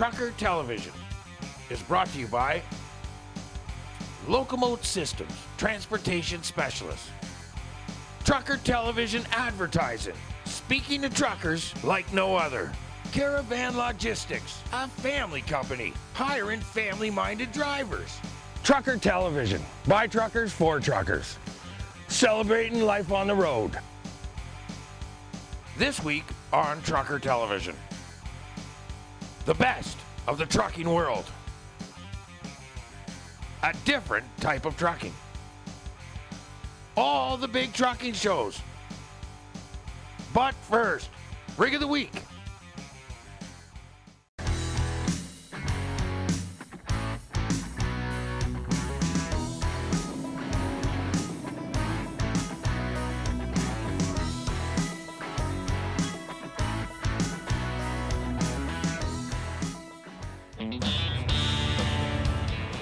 Trucker Television is brought to you by Locomote Systems, Transportation Specialists. Trucker Television Advertising, speaking to truckers like no other. Caravan Logistics, a family company, hiring family-minded drivers. Trucker Television, by truckers for truckers. Celebrating life on the road. This week on Trucker Television, the best of the trucking world. A different type of trucking. All the big trucking shows. But first, Rig of the Week.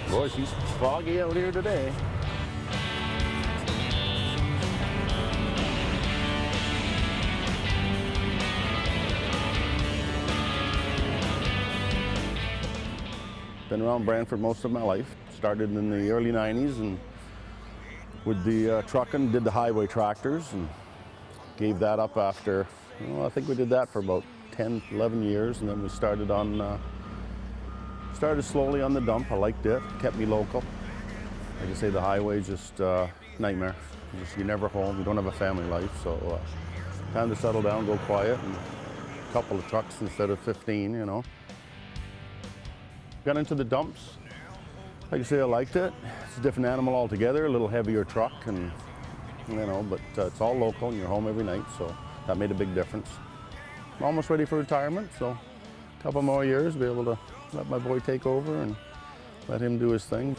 Boy, she's foggy out here today. Been around Brantford most of my life. Started in the early 90s and with the trucking, did the highway tractors and gave that up after, I think we did that for about 10, 11 years, and then we started slowly on the dump. I liked it, kept me local. Like I say, the highway is just nightmare. You're never home, you don't have a family life, so time to settle down, go quiet, and a couple of trucks instead of 15, Got into the dumps. Like I say, I liked it. It's a different animal altogether, a little heavier truck, and but it's all local and you're home every night, so that made a big difference. I'm almost ready for retirement, so a couple more years, be able to let my boy take over and let him do his thing.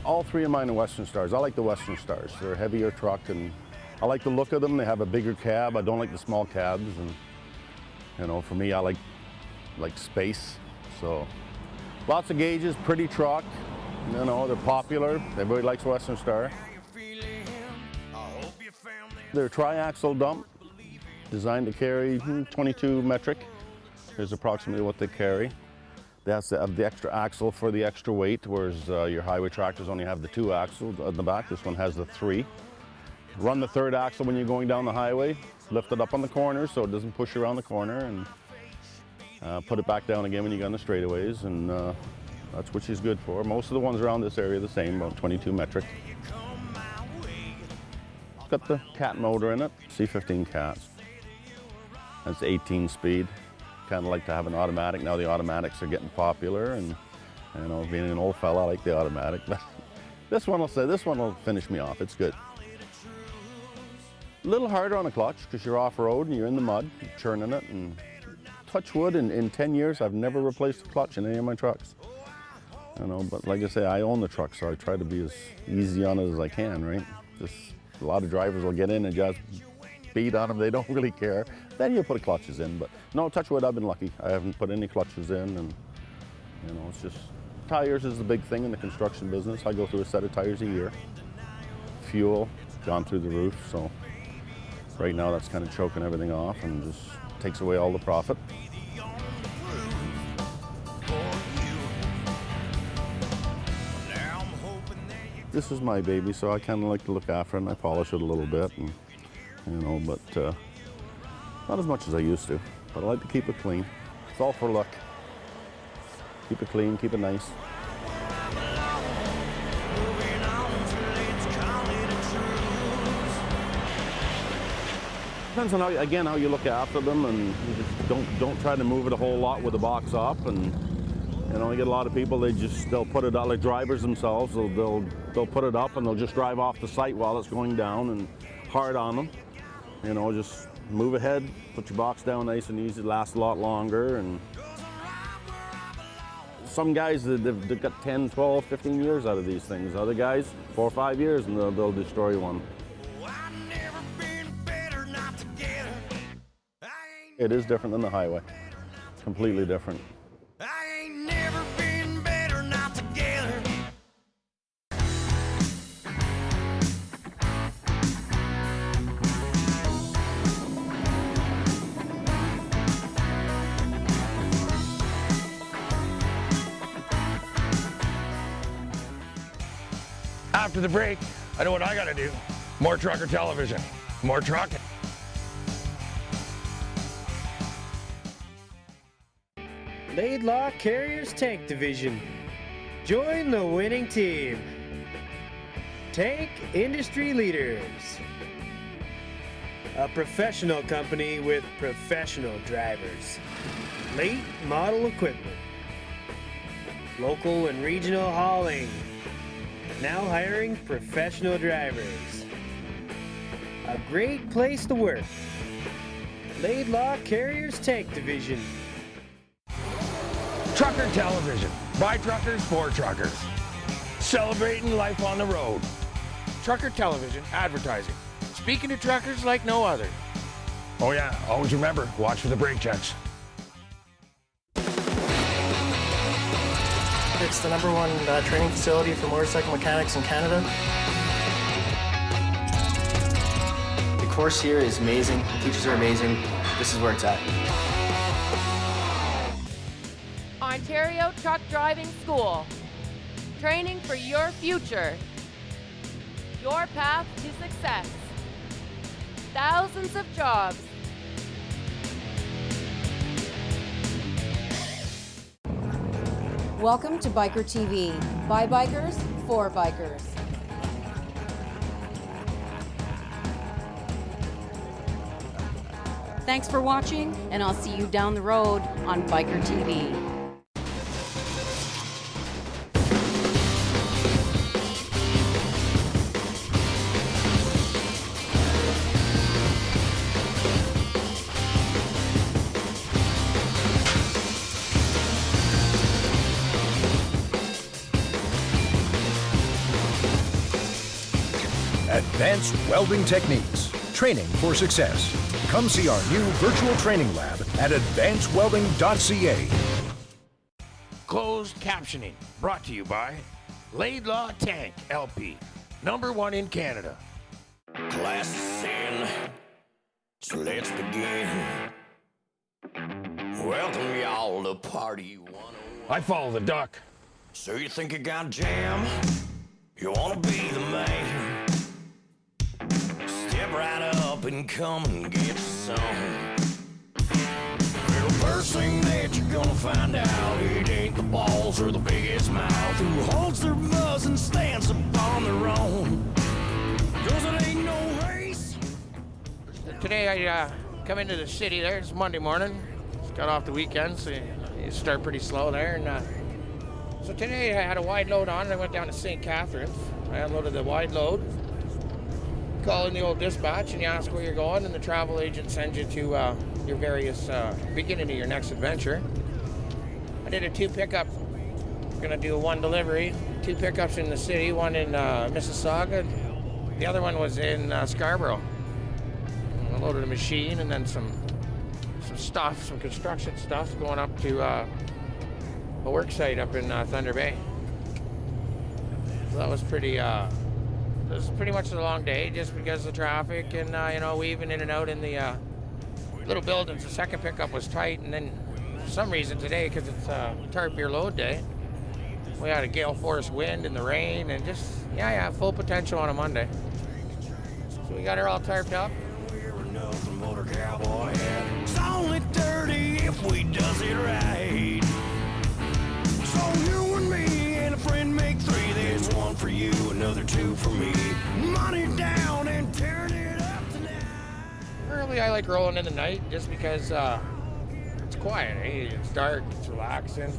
All three of mine are Western Stars. I like the Western Stars. They're a heavier truck and I like the look of them. They have a bigger cab. I don't like the small cabs, and for me, I like space. So lots of gauges, pretty truck. They're popular. Everybody likes Western Star. They're a tri-axle dump designed to carry 22 metric. Is approximately what they carry. They have the extra axle for the extra weight, whereas your highway tractors only have the 2 axles on the back. This one has the 3. Run the 3rd axle when you're going down the highway. Lift it up on the corners so it doesn't push you around the corner, and put it back down again when you get on the straightaways, and that's what she's good for. Most of the ones around this area are the same, about 22 metric. It's got the cat motor in it, C15 cat. That's 18 speed. Kind of like to have an automatic. Now the automatics are getting popular, and being an old fella, I like the automatic. But this one will finish me off. It's good. A little harder on the clutch because you're off-road and you're in the mud, you're churning it, and touch wood, in 10 years I've never replaced the clutch in any of my trucks. But like I say, I own the truck, so I try to be as easy on it as I can, right? Just a lot of drivers will get in and just beat on them, they don't really care. Then you put clutches in, but no, touch wood, I've been lucky. I haven't put any clutches in, and it's just, tires is the big thing in the construction business. I go through a set of tires a year. Fuel, gone through the roof, so right now that's kind of choking everything off and just takes away all the profit. This is my baby, so I kind of like to look after it, and I polish it a little bit, and but not as much as I used to, but I like to keep it clean. It's all for luck. Keep it clean, keep it nice. Depends on how you look after them, and you just don't try to move it a whole lot with the box up. And you get a lot of people, they'll put it out, like drivers themselves, they'll put it up and they'll just drive off the site while it's going down, and hard on them. Just move ahead, put your box down nice and easy, lasts a lot longer. And some guys, they've got 10, 12, 15 years out of these things. Other guys, 4 or 5 years, and they'll destroy one. It is different than the highway, completely different. After the break, I know what I gotta do. More trucker television, more trucking. Laidlaw Carriers Tank Division. Join the winning team. Tank Industry Leaders. A professional company with professional drivers. Late model equipment. Local and regional hauling. Now hiring professional drivers. A great place to work. Laidlaw Carriers Tank Division. Trucker television, by truckers for truckers. Celebrating life on the road. Trucker television advertising. Speaking to truckers like no other. Oh yeah, always remember, watch for the brake checks. It's the #1 training facility for motorcycle mechanics in Canada. The course here is amazing. The teachers are amazing. This is where it's at. Ontario Truck Driving School. Training for your future. Your path to success. Thousands of jobs. Welcome to Biker TV, by bikers, for bikers. Thanks for watching, and I'll see you down the road on Biker TV. Advanced welding techniques, training for success. Come see our new virtual training lab at advancedwelding.ca. Closed captioning, brought to you by Laidlaw Tank LP, #1 in Canada. Class is in, so let's begin. Welcome y'all to Party 101. I follow the duck. So you think you got jam? You wanna be the man? Step right up and come and get some. Well, the first thing that you're gonna find out, it ain't the balls or the biggest mouth who holds their buzz and stands up on their own. 'Cause it ain't no race. Today I come into the city there. It's Monday morning. Just got off the weekend, so you start pretty slow there. And so today I had a wide load on, and I went down to St. Catharines. I unloaded the wide load. Call in the old dispatch, and you ask where you're going, and the travel agent sends you to your various beginning of your next adventure. I did a 2 pickup. I'm gonna do 1 delivery, 2 pickups in the city, one in Mississauga. The other one was in Scarborough. I loaded a machine and then some stuff, some construction stuff, going up to a work site up in Thunder Bay. So that was pretty. This is pretty much a long day, just because of the traffic and weaving in and out in the little buildings. The second pickup was tight, and then for some reason today, because it's tarp beer load day, we had a gale force wind and the rain, and just full potential on a Monday. So we got her all tarped up. Nothing but a cowboy hat. It's only 30 if we does it right. So you and me and a friend make 3. There's 1 for you, another 2 for me. Money down and tearing it up tonight. Early, I like rolling in the night just because it's quiet. It's dark, it's relaxing.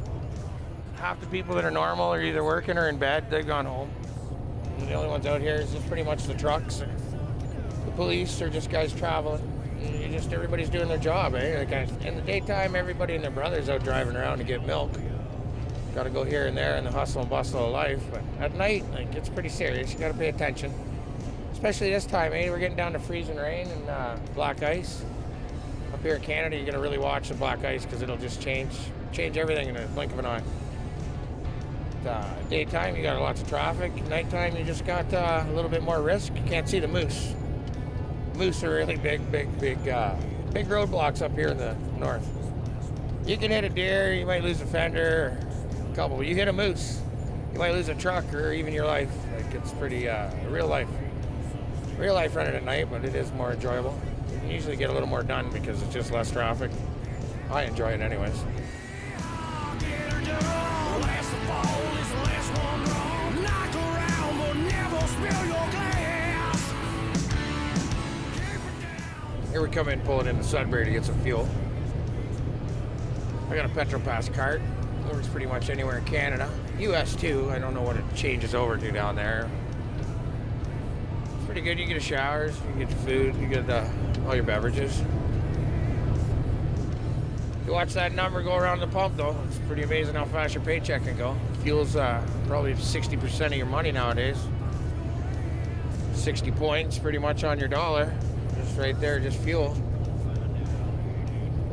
Half the people that are normal are either working or in bed. They've gone home. And the only ones out here is just pretty much the trucks. The police are just guys traveling. Everybody's doing their job, eh? Like in the daytime, everybody and their brothers out driving around to get milk. Got to go here and there in the hustle and bustle of life. But at night, it's pretty serious. You got to pay attention, especially this time, eh? We're getting down to freezing rain and black ice. Up here in Canada, you're gonna really watch the black ice because it'll just change everything in a blink of an eye. Daytime, you got lots of traffic. Nighttime, you just got a little bit more risk. You can't see the moose. Moose are really big roadblocks up here in the north. You can hit a deer, you might lose a fender, a couple. You hit a moose, you might lose a truck or even your life. Like, it's pretty real life running at night, but it is more enjoyable. You can usually get a little more done because it's just less traffic. I enjoy it anyways. Here we come in pulling into Sudbury to get some fuel. I got a Petro Pass card. Works pretty much anywhere in Canada. US too. I don't know what it changes over to down there. It's pretty good. You get a showers, you get your food, you get all your beverages. You watch that number go around the pump though. It's pretty amazing how fast your paycheck can go. Fuel's probably 60% of your money nowadays. 60 points pretty much on your dollar. Just right there, just fuel.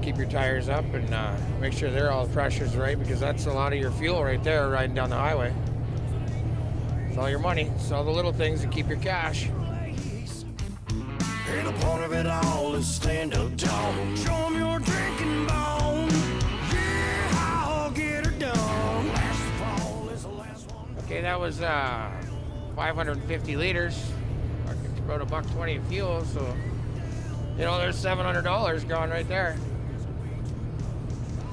Keep your tires up and make sure all the pressure's right, because that's a lot of your fuel right there riding down the highway. It's all your money. It's all the little things that keep your cash. And a part of it all is stand up tall. Show 'em your drinking bone. Yeah, I'll get her done. Last fall is the last one. Okay, that was 550 liters. It's about $1.20 in fuel, so there's $700 gone right there.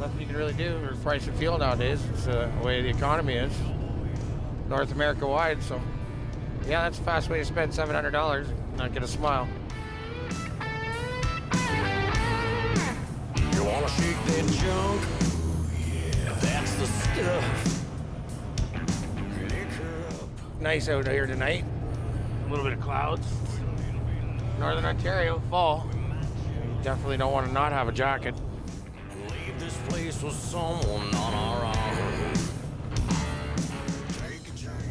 Nothing you can really do for the price of fuel nowadays. It's the way the economy is, North America wide. So, yeah, that's a fast way to spend $700 and not get a smile. You wanna shake that junk? Yeah, that's the stuff. Nice out here tonight. A little bit of clouds. Northern Ontario, fall. You definitely don't want to not have a jacket. Leave this place with someone on our own.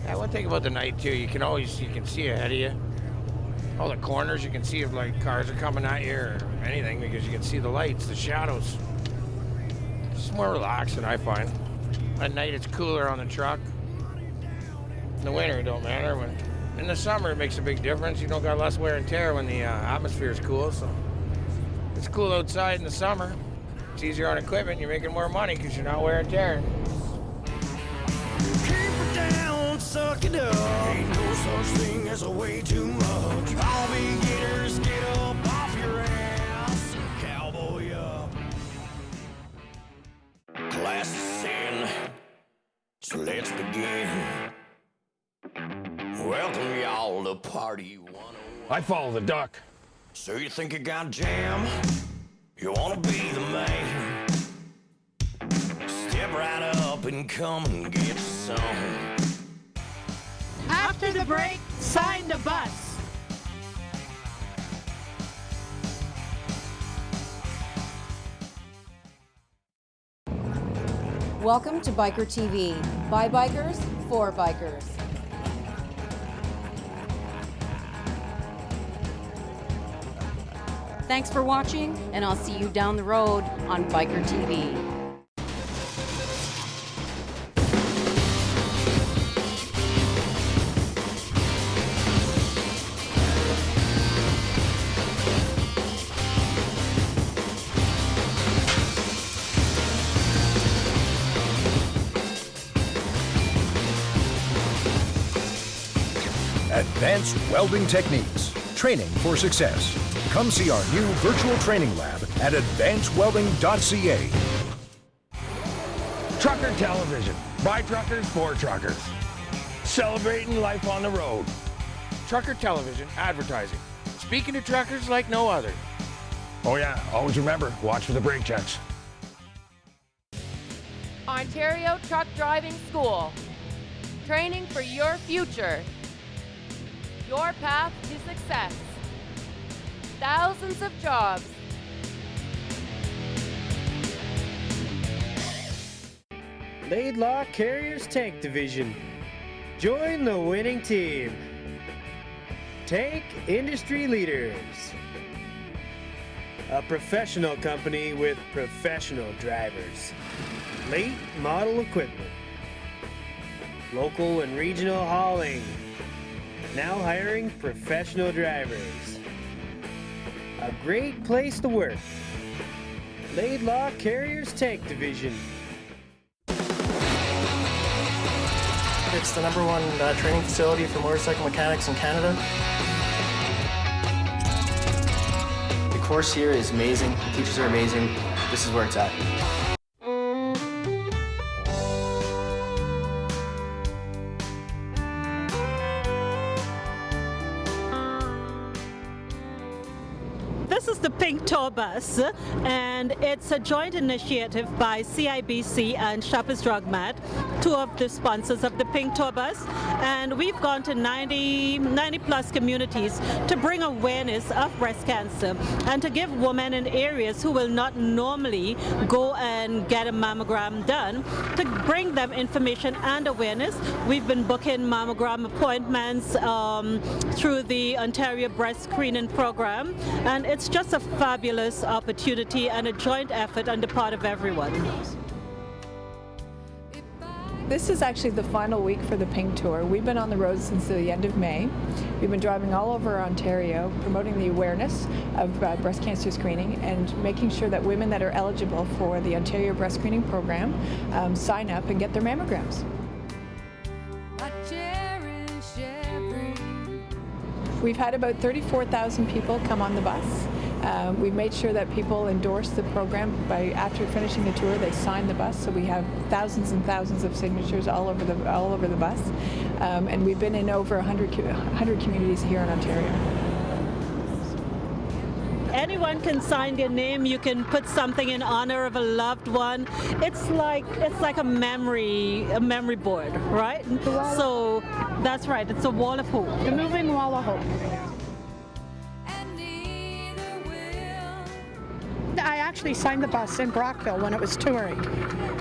Yeah, one thing about the night too, you can see ahead of you. All the corners, you can see if like cars are coming at you or anything, because you can see the lights, the shadows. It's more relaxing, I find. At night it's cooler on the truck. In the winter it don't matter. In the summer it makes a big difference. You don't got less wear and tear when the atmosphere is cool. So it's cool outside in the summer. It's easier on equipment. You're making more money because you're not wear and tearing. Keep it down, suck it up. Ain't no such thing as a way too much. All beginners get up off your ass and cowboy up. Class is in, so let's begin. Welcome y'all to Party 101. I follow the duck. So you think you got jam? You wanna be the man? Step right up and come and get some. After the break, sign the bus. Welcome to Biker TV. By bikers, for bikers. Thanks for watching, and I'll see you down the road on Biker TV. Advanced welding techniques. Training for success. Come see our new virtual training lab at advancedwelding.ca. Trucker Television. By truckers, for truckers. Celebrating life on the road. Trucker Television advertising. Speaking to truckers like no other. Oh yeah, always remember, watch for the brake checks. Ontario Truck Driving School. Training for your future. Your path to success. Thousands of jobs. Laidlaw Carriers Tank Division. Join the winning team. Tank Industry Leaders. A professional company with professional drivers. Late model equipment. Local and regional hauling. Now hiring professional drivers. A great place to work. Laidlaw Carriers Tank Division. It's the #1 training facility for motorcycle mechanics in Canada. The course here is amazing. The teachers are amazing. This is where it's at. This is the Pink Tour Bus, and it's a joint initiative by CIBC and Shoppers Drug Mart, two of the sponsors of the Pink Tour Bus. And we've gone to 90 plus communities to bring awareness of breast cancer and to give women in areas who will not normally go and get a mammogram done, to bring them information and awareness. We've been booking mammogram appointments through the Ontario Breast Screening Program, and it's just a fabulous opportunity and a joint effort on the part of everyone. This is actually the final week for the Pink Tour. We've been on the road since the end of May. We've been driving all over Ontario, promoting the awareness of breast cancer screening and making sure that women that are eligible for the Ontario Breast Screening Program sign up and get their mammograms. We've had about 34,000 people come on the bus. We've made sure that people endorse the program by, after finishing the tour, they sign the bus. So we have thousands and thousands of signatures all over the bus, and we've been in over 100 communities here in Ontario. Anyone can sign their name. You can put something in honor of a loved one. It's like a memory board, right? So that's right. It's a wall of hope. The moving wall of hope. I actually signed the bus in Brockville when it was touring,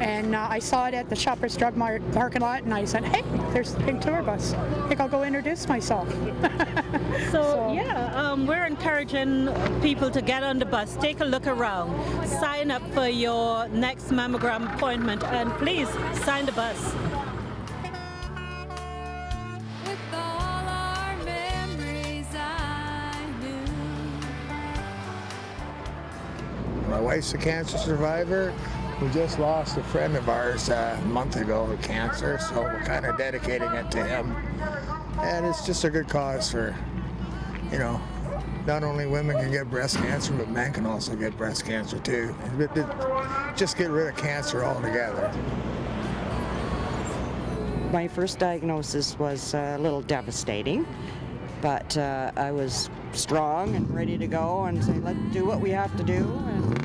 and I saw it at the Shoppers Drug Mart parking lot, and I said, hey, there's the Pink Tour Bus. I think I'll go introduce myself. So yeah, we're encouraging people to get on the bus, take a look around, sign up for your next mammogram appointment, and please sign the bus. My wife's a cancer survivor. We just lost a friend of ours a month ago with cancer, so we're kind of dedicating it to him. And it's just a good cause for, not only women can get breast cancer, but men can also get breast cancer too. Just get rid of cancer altogether. My first diagnosis was a little devastating, but I was strong and ready to go and say, let's do what we have to do, and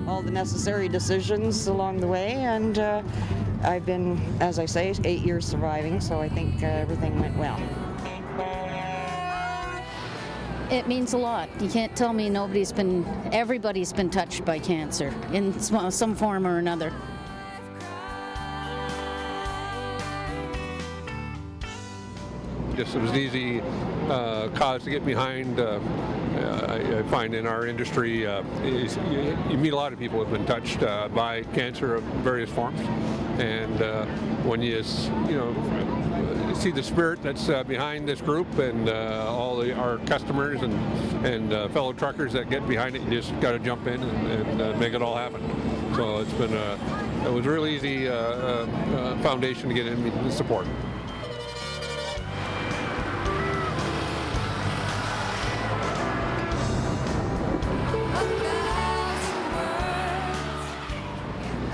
all the necessary decisions along the way, and I've been, as I say, 8 years surviving, so I think everything went well. It means a lot. You can't tell me everybody's been touched by cancer in some form or another. It was an easy cause to get behind. I find in our industry, you meet a lot of people who have been touched by cancer of various forms, and when you see the spirit that's behind this group and all our customers and fellow truckers that get behind it, you just got to jump in and make it all happen. So it was a really easy foundation to get in and support.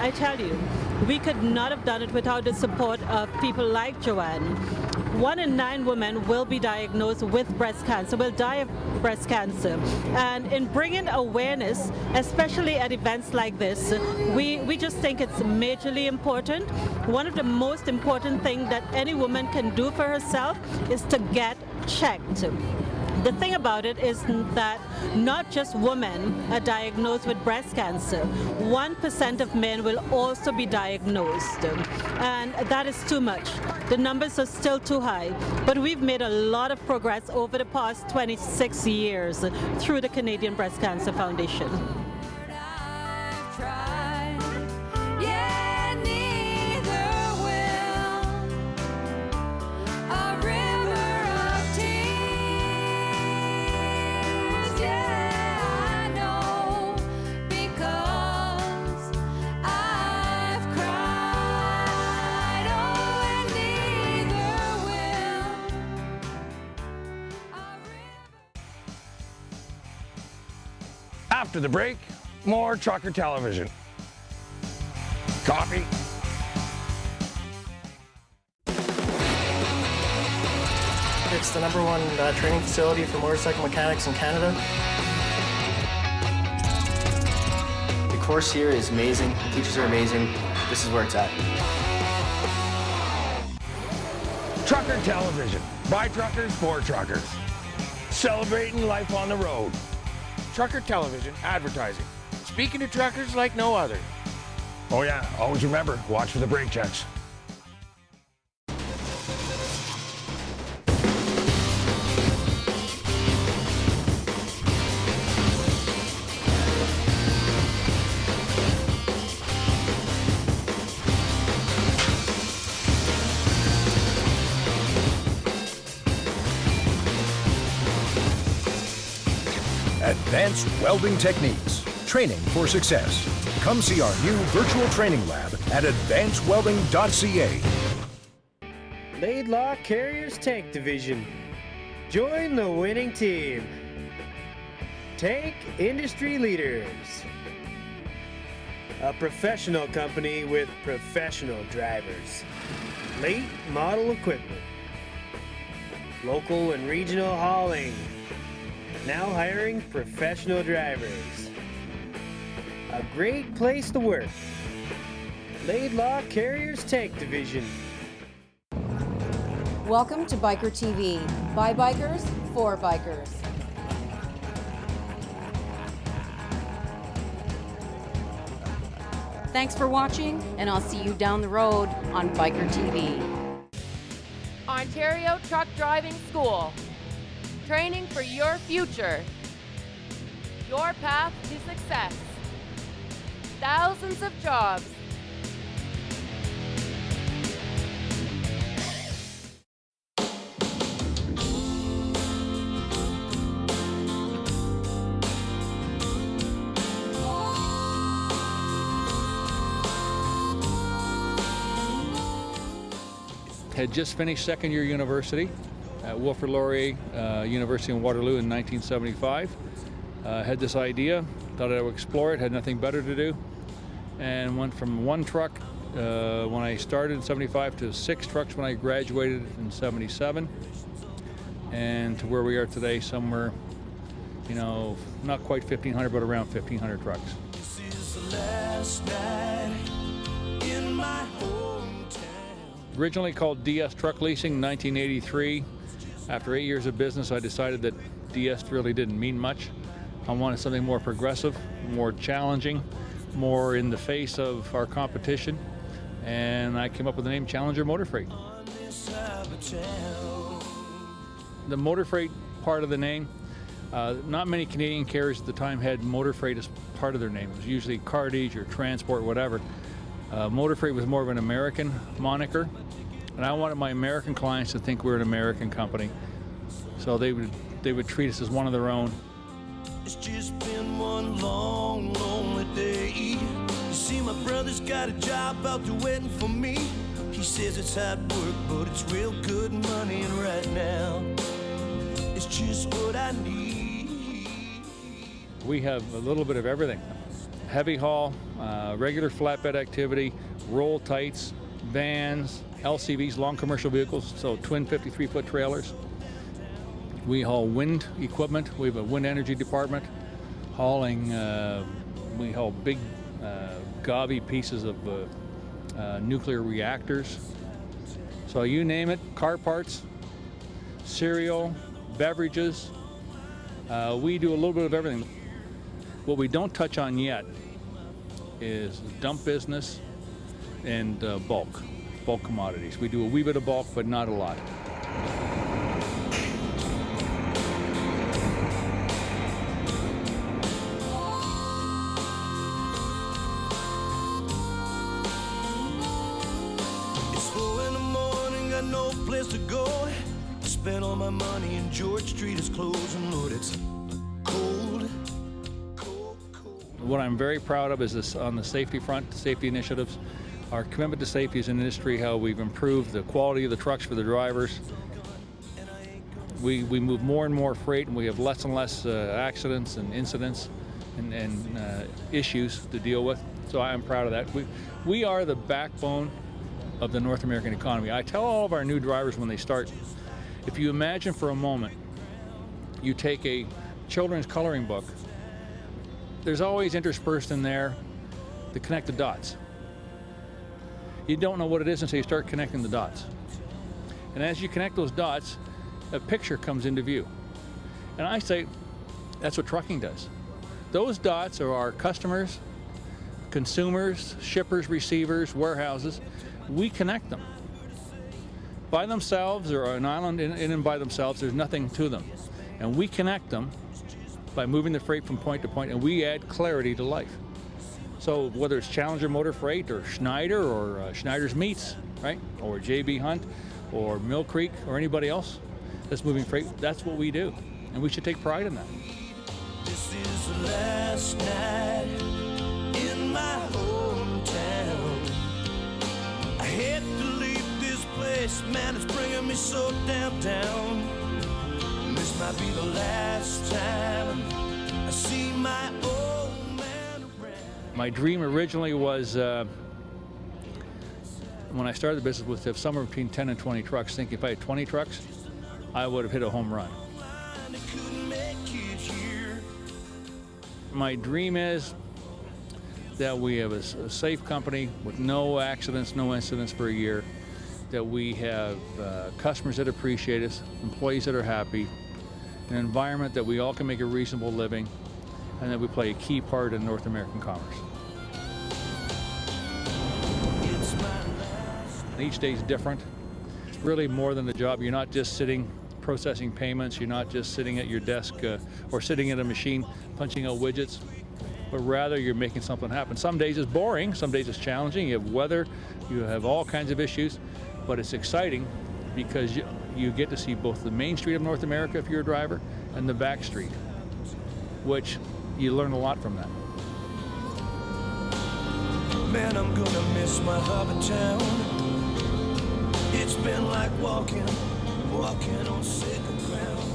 I tell you, we could not have done it without the support of people like Joanne. 1 in 9 women will be diagnosed with breast cancer, will die of breast cancer. And in bringing awareness, especially at events like this, we just think it's majorly important. One of the most important things that any woman can do for herself is to get checked. The thing about it is that not just women are diagnosed with breast cancer. 1% of men will also be diagnosed, and that is too much. The numbers are still too high, but we've made a lot of progress over the past 26 years through the Canadian Breast Cancer Foundation. After the break, more Trucker Television. Coffee. It's the #1 training facility for motorcycle mechanics in Canada. The course here is amazing. The teachers are amazing. This is where it's at. Trucker Television. By truckers, for truckers. Celebrating life on the road. Trucker Television advertising. Speaking to truckers like no other. Oh yeah, always remember, watch for the brake checks. Advanced welding techniques. Training for success. Come see our new virtual training lab at advancedwelding.ca. Laidlaw Carriers Tank Division. Join the winning team. Tank Industry Leaders. A professional company with professional drivers. Late model equipment. Local and regional hauling. Now hiring professional drivers. A great place to work. Laidlaw Carriers Tank Division. Welcome to Biker TV. By bikers, for bikers. Thanks for watching, and I'll see you down the road on Biker TV. Ontario Truck Driving School. Training for your future. Your path to success. Thousands of jobs. Had just finished second year university at Wilfrid Laurier University in Waterloo in 1975. Had this idea, thought I would explore it, had nothing better to do, and went from one truck when I started in 75 to 6 trucks when I graduated in 77, and to where we are today, somewhere, you know, not quite 1,500, but around 1,500 trucks. This is the last night in my hometown. Originally called DS Truck Leasing in 1983. After 8 years of business, I decided that DS really didn't mean much. I wanted something more progressive, more challenging, more in the face of our competition, and I came up with the name Challenger Motor Freight. The motor freight part of the name, not many Canadian carriers at the time had motor freight as part of their name. It was usually cartage or transport, whatever. Motor freight was more of an American moniker, and I wanted my American clients to think we're an American company, so they would treat us as one of their own. It's just been one long, lonely day. You see, my brother's got a job out there waiting for me. He says it's hard work, but it's real good money, and right now, it's just what I need. We have a little bit of everything. Heavy haul, regular flatbed activity, roll tights, vans, LCVs, long commercial vehicles, so twin 53-foot trailers. We haul wind equipment. We have a wind energy department hauling, we haul big gobby pieces of nuclear reactors. So you name it, car parts, cereal, beverages. We do a little bit of everything. What we don't touch on yet is dump business and bulk commodities. We do a wee bit of bulk, but not a lot. It's 4 in the morning, got no place to go. Spent all my money and George Street is closed, and Lord, it's cold. What I'm very proud of is this on the safety front, safety initiatives. Our commitment to safety as an industry, how we've improved the quality of the trucks for the drivers. We move more and more freight, and we have less and less accidents and incidents. and issues to deal with. So I'm proud of that. We are the backbone of the North American economy. I tell all of our new drivers when they start, if you imagine for a moment, you take a children's coloring book, there's always interspersed in there to connect the dots. You don't know what it is until you start connecting the dots. And as you connect those dots, a picture comes into view. And I say, that's what trucking does. Those dots are our customers, consumers, shippers, receivers, warehouses. We connect them. By themselves, or an island in and by themselves, there's nothing to them. And we connect them by moving the freight from point to point, and we add clarity to life. So whether it's Challenger Motor Freight or Schneider or Schneider's Meats, right? Or JB Hunt or Mill Creek or anybody else that's moving freight, that's what we do. And we should take pride in that. This is the last night in my hometown. I hate to leave this place, man, it's bringing me so damn down. This might be the last time I see my old man around. My dream originally was, when I started the business, was to have somewhere between 10 and 20 trucks. Think if I had 20 trucks, I would have hit a home run. My dream is that we have a safe company with no accidents, no incidents for a year, that we have customers that appreciate us, employees that are happy, an environment that we all can make a reasonable living, and that we play a key part in North American commerce. And each day is different. It's really more than the job. You're not just sitting processing payments. You're not just sitting at your desk or sitting at a machine punching out widgets, but rather you're making something happen. Some days it's boring, some days it's challenging. You have weather, you have all kinds of issues, but it's exciting because you get to see both the main street of North America if you're a driver and the back street, which you learn a lot from that. Man, I'm gonna miss my hub of town. It's been like walking on sacred ground.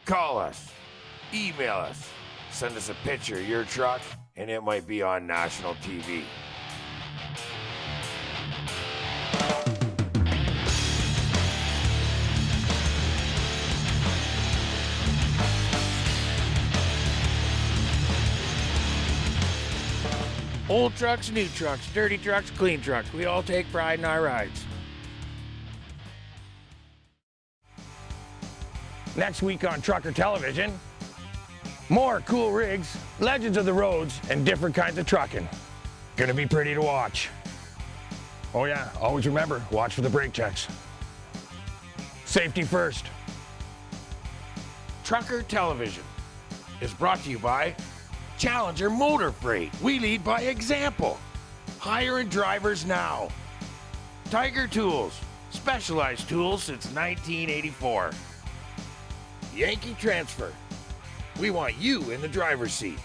Call us, email us, send us a picture of your truck, and it might be on national TV. Old trucks, new trucks, dirty trucks, clean trucks. We all take pride in our rides. Next week on Trucker Television, more cool rigs, legends of the roads, and different kinds of trucking. Gonna be pretty to watch. Oh yeah, always remember, watch for the brake checks. Safety first. Trucker Television is brought to you by Challenger Motor Freight. We lead by example. Hiring drivers now. Tiger Tools, specialized tools since 1984. Yankee Transfer. We want you in the driver's seat.